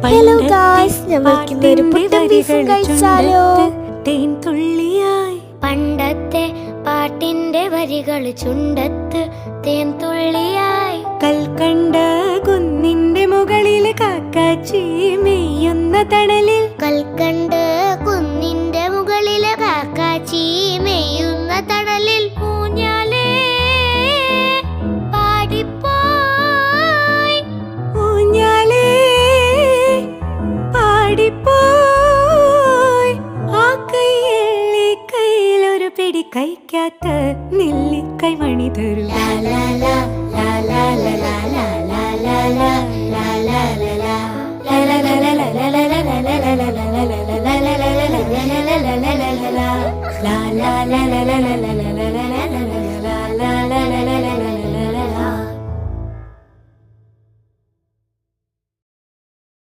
Hello guys, ഞമ്മൾക്കിന്ന് ഒരു പുട്ടും ബീഫും കഴിച്ചാലോ? തേൻ തുള്ളിയായി പണ്ടത്തെ പാട്ടിന്റെ വരികൾ ചുണ്ടത്ത് തേൻ തുള്ളിയായി. കൽക്കണ്ട കുന്നിന്റെ മുകളിൽ കാക്കാച്ചി മെയ്യുന്ന തണലിൽ. കൽക്കണ്ട് കുന്നിന്റെ മുകളില് കാക്കാച്ചി മെയ്യുന്ന തണലിൽ. ഊഞ്ഞാലേ പാടിപ്പോയി, ഊഞ്ഞാലേ പാടിപ്പോയി. ആ കൈയിലൊരു പിടി കഴിക്കാത്ത നെല്ലിക്കൈ മണി തരൂ.